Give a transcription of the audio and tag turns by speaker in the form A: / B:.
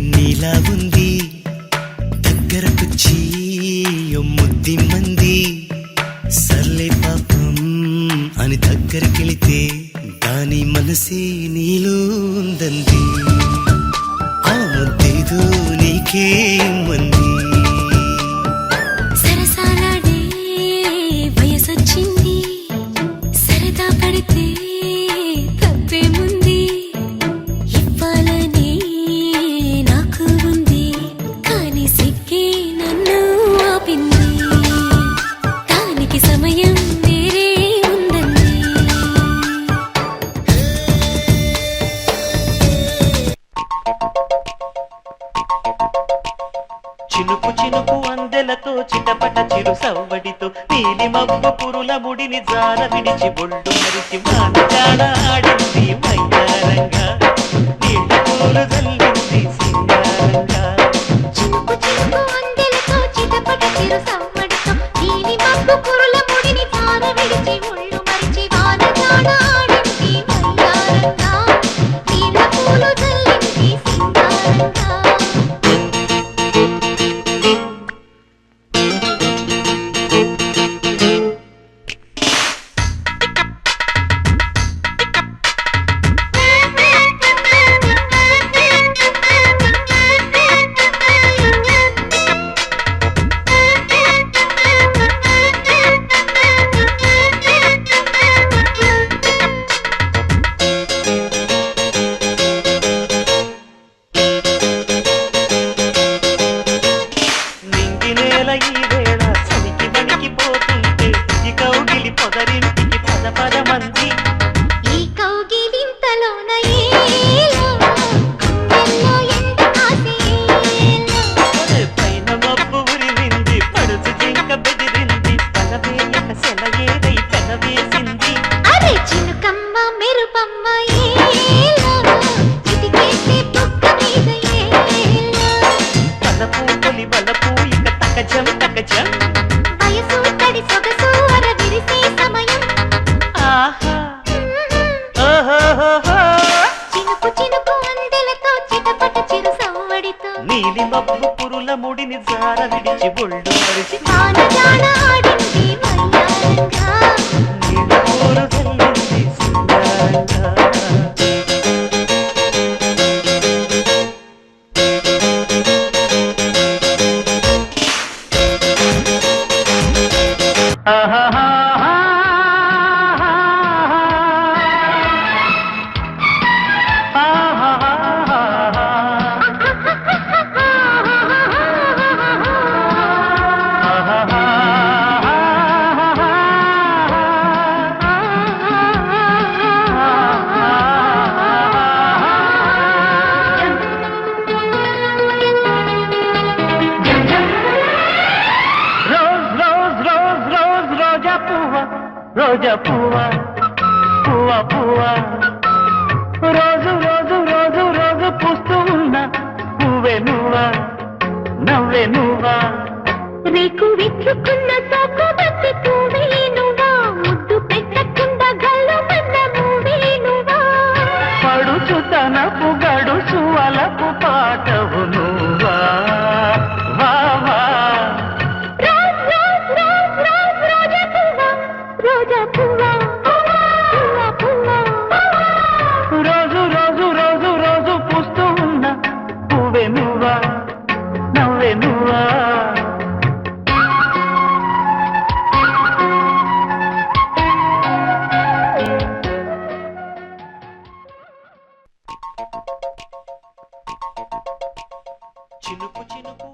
A: నీలా ఉంది దగ్గరకొచ్చి ముద్ది మంది సర్లే పాపం అని దగ్గరికెళితే దాని మనసే నీలో ఉందంది ఆ ముద్దేదో నీకే మంది
B: సరసాలాడే వయసొచ్చింది సరదా పడితే తప్పేముంది ఇవ్వాలని నాకు ఉంది కానీ సిగ్గే నన్ను ఆపింది దానికి సమయం వేరే ఉందండి
C: చినుకు చినుకు అందెలతో చిటపట చిరు సవ్వడితో నీలి మబ్బు పురుల ముడిని జార విడిచి బొళ్ళు మరిచి వానగాడ ఆడింది వయ్యారంగా నీళ్ళ పూలు జల్లింది సింగారంగా
B: చినుకు చినుకు అందెలతో చిటపట చిరు సవ్వడితో నీలి మబ్బు కురుల ముడిని తార విడిచి ఒళ్ళు మరిచి వానగాడ ఆడింది వయ్యారంగా నీళ్ళ పూలు జల్లింది సింగారంగా
C: నీలి మబ్బు పురుల ముడిని జార విడిచి బొళ్ళు మరిచి నీళ్ళ పూలు జల్లింది సింగారంగా రోజా పువ్వా పువ్వా పువ్వా రోజు రోజు రోజు రోజు పూస్తూ ఉన్నా పువ్వే నువ్వా నవ్వే నువ్వా
B: రేకు విచ్చుకున్న సోకు బట్టి పువ్వే నువ్వా ముద్దు పెట్టకుండా గల్లు మన్న మూవే నువ్వా
C: పడుచు తనపు గడుచు అలపు పాటవు నువ్వా వా వా
B: రోజా పువ్వా పువ్వా పువ్వా
C: రోజు రోజు రోజు రోజు పూస్తూ ఉన్నా పువ్వే నువ్వా నవ్వే నువ్వా చినుకు చినుకు